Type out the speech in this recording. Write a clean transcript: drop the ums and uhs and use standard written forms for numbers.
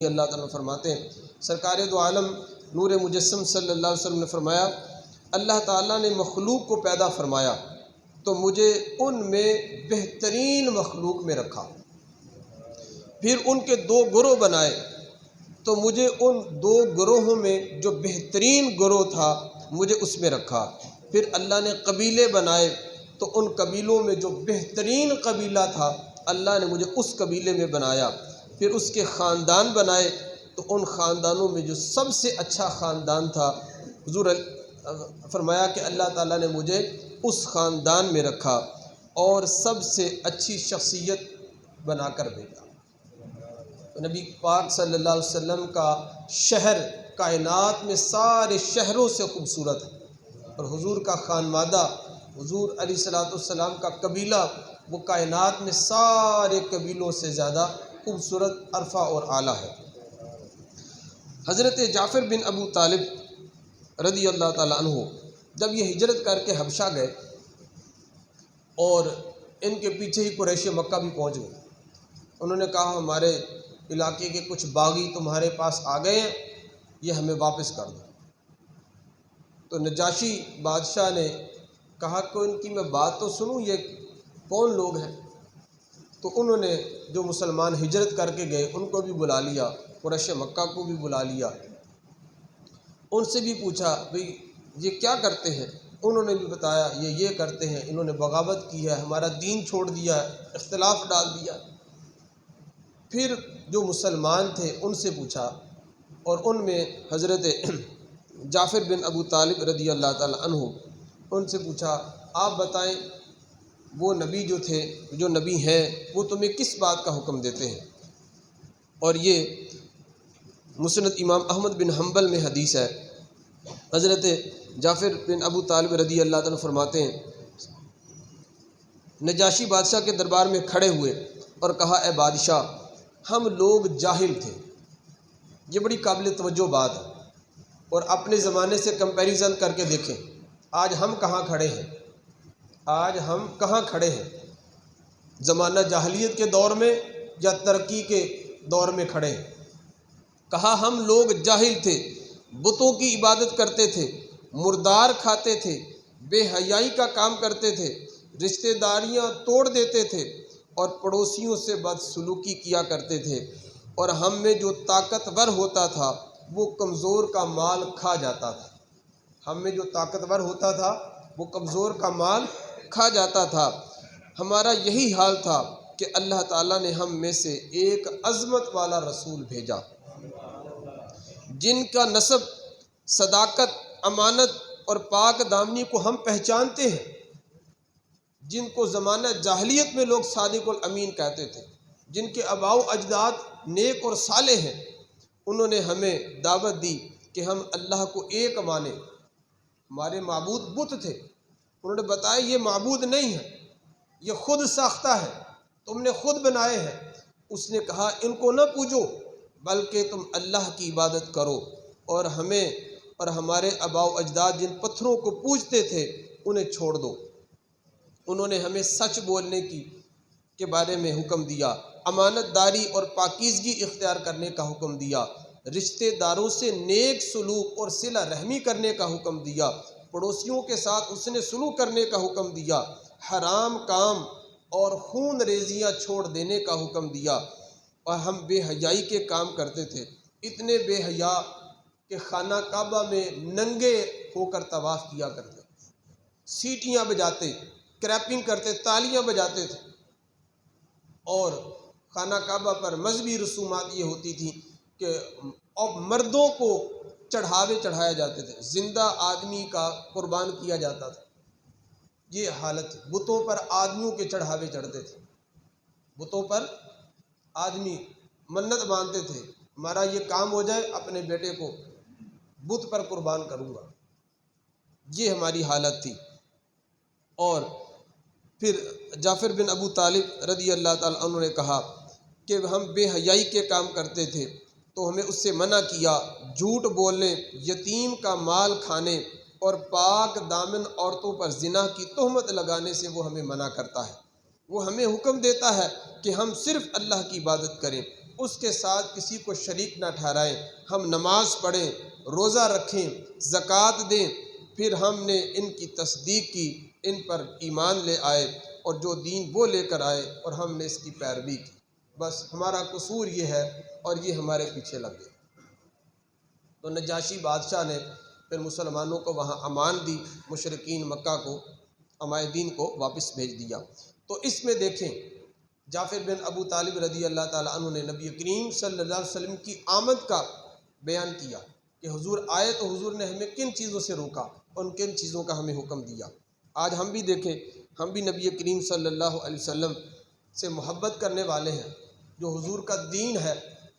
اللہ تعالیٰ فرماتے ہیں، سرکار دو عالم نور مجسم صلی اللہ علیہ وسلم نے فرمایا، اللہ تعالیٰ نے مخلوق کو پیدا فرمایا تو مجھے ان میں بہترین مخلوق میں رکھا، پھر ان کے دو گروہ بنائے تو مجھے ان دو گروہوں میں جو بہترین گروہ تھا مجھے اس میں رکھا، پھر اللہ نے قبیلے بنائے تو ان قبیلوں میں جو بہترین قبیلہ تھا اللہ نے مجھے اس قبیلے میں بنایا، پھر اس کے خاندان بنائے تو ان خاندانوں میں جو سب سے اچھا خاندان تھا حضور فرمایا کہ اللہ تعالیٰ نے مجھے اس خاندان میں رکھا اور سب سے اچھی شخصیت بنا کر بھیجا۔ نبی پاک صلی اللہ علیہ وسلم کا شہر کائنات میں سارے شہروں سے خوبصورت ہے، اور حضور کا خانوادہ حضور علیہ الصلوۃ والسلام کا قبیلہ وہ کائنات میں سارے قبیلوں سے زیادہ خوبصورت، عرفہ اور اعلیٰ ہے۔ حضرت جعفر بن ابو طالب رضی اللہ تعالیٰ عنہ جب یہ ہجرت کر کے حبشہ گئے اور ان کے پیچھے ہی قریش مکہ بھی پہنچ گئے، انہوں نے کہا ہمارے علاقے کے کچھ باغی تمہارے پاس آ گئے ہیں، یہ ہمیں واپس کر دو۔ تو نجاشی بادشاہ نے کہا کہ ان کی میں بات تو سنوں، یہ کون لوگ ہیں؟ تو انہوں نے جو مسلمان ہجرت کر کے گئے ان کو بھی بلا لیا، قریش مکہ کو بھی بلا لیا، ان سے بھی پوچھا بھئی یہ کیا کرتے ہیں؟ انہوں نے بھی بتایا یہ کرتے ہیں، انہوں نے بغاوت کی ہے، ہمارا دین چھوڑ دیا ہے، اختلاف ڈال دیا۔ پھر جو مسلمان تھے ان سے پوچھا، اور ان میں حضرت جعفر بن ابو طالب رضی اللہ تعالی عنہ ان سے پوچھا آپ بتائیں وہ نبی جو نبی ہیں وہ تمہیں کس بات کا حکم دیتے ہیں؟ اور یہ مسند امام احمد بن حنبل میں حدیث ہے، حضرت جعفر بن ابو طالب رضی اللہ تعالیٰ فرماتے ہیں نجاشی بادشاہ کے دربار میں کھڑے ہوئے اور کہا اے بادشاہ ہم لوگ جاہل تھے، یہ بڑی قابل توجہ بات ہے، اور اپنے زمانے سے کمپیریزن کر کے دیکھیں آج ہم کہاں کھڑے ہیں، آج ہم کہاں کھڑے ہیں، زمانہ جاہلیت کے دور میں یا ترقی کے دور میں کھڑے ہیں؟ کہا ہم لوگ جاہل تھے، بتوں کی عبادت کرتے تھے، مردار کھاتے تھے، بے حیائی کا کام کرتے تھے، رشتہ داریاں توڑ دیتے تھے اور پڑوسیوں سے بدسلوکی کیا کرتے تھے، اور ہم میں جو طاقتور ہوتا تھا وہ کمزور کا مال کھا جاتا تھا، ہم میں جو طاقتور ہوتا تھا وہ کمزور کا مال کھا جاتا تھا۔ ہمارا یہی حال تھا کہ اللہ تعالیٰ نے ہم میں سے ایک عظمت والا رسول بھیجا جن کا نسب، صداقت، امانت اور پاک دامنی کو ہم پہچانتے ہیں، جن کو زمانہ جاہلیت میں لوگ صادق الامین کہتے تھے، جن کے آباء و اجداد نیک اور صالح ہیں، انہوں نے ہمیں دعوت دی کہ ہم اللہ کو ایک مانیں۔ ہمارے معبود بت تھے، انہوں نے بتایا یہ معبود نہیں ہے، یہ خود ساختہ ہے، تم نے خود بنائے ہیں۔ اس نے کہا ان کو نہ پوجو بلکہ تم اللہ کی عبادت کرو، اور ہمیں اور ہمارے آباء و اجداد جن پتھروں کو پوجتے تھے انہیں چھوڑ دو۔ انہوں نے ہمیں سچ بولنے کے بارے میں حکم دیا، امانت داری اور پاکیزگی اختیار کرنے کا حکم دیا، رشتہ داروں سے نیک سلوک اور صلہ رحمی کرنے کا حکم دیا، پڑوسیوں کے ساتھ حسن سلوک کرنے کا حکم دیا، حرام کام اور خون ریزیاں چھوڑ دینے کا حکم دیا، اور ہم بے حیائی کے کام کرتے تھے، اتنے بے حیا کہ خانہ کعبہ میں ننگے ہو کر طواف کیا کرتے، سیٹیاں بجاتے، کریپنگ کرتے، تالیاں بجاتے تھے، اور خانہ کعبہ پر مذہبی رسومات یہ ہوتی تھیں کہ اب مردوں کو چڑھاوے چڑھائے جاتے تھے، زندہ آدمی کا قربان کیا جاتا تھا، یہ حالت، بتوں پر آدمیوں کے چڑھاوے چڑھتے تھے، بتوں پر آدمی منت مانتے تھے ہمارا یہ کام ہو جائے اپنے بیٹے کو بت پر قربان کروں گا، یہ ہماری حالت تھی۔ اور پھر جعفر بن ابو طالب رضی اللہ تعالیٰ عنہ نے کہا کہ ہم بے حیائی کے کام کرتے تھے تو ہمیں اس سے منع کیا، جھوٹ بولنے، یتیم کا مال کھانے اور پاک دامن عورتوں پر زنا کی تہمت لگانے سے وہ ہمیں منع کرتا ہے، وہ ہمیں حکم دیتا ہے کہ ہم صرف اللہ کی عبادت کریں، اس کے ساتھ کسی کو شریک نہ ٹھہرائیں۔ ہم نماز پڑھیں، روزہ رکھیں، زکوٰۃ دیں، پھر ہم نے ان کی تصدیق کی، ان پر ایمان لے آئے اور جو دین وہ لے کر آئے اور ہم نے اس کی پیروی کی۔ بس ہمارا قصور یہ ہے اور یہ ہمارے پیچھے لگ گئے۔ تو نجاشی بادشاہ نے پھر مسلمانوں کو وہاں امان دی، مشرکین مکہ کو، عمائدین کو واپس بھیج دیا۔ تو اس میں دیکھیں جعفر بن ابو طالب رضی اللہ تعالیٰ عنہ نے نبی کریم صلی اللہ علیہ وسلم کی آمد کا بیان کیا کہ حضور آئے تو حضور نے ہمیں کن چیزوں سے روکا اور کن چیزوں کا ہمیں حکم دیا۔ آج ہم بھی دیکھیں، ہم بھی نبی کریم صلی اللہ علیہ وسلم سے محبت کرنے والے ہیں۔ جو حضور کا دین ہے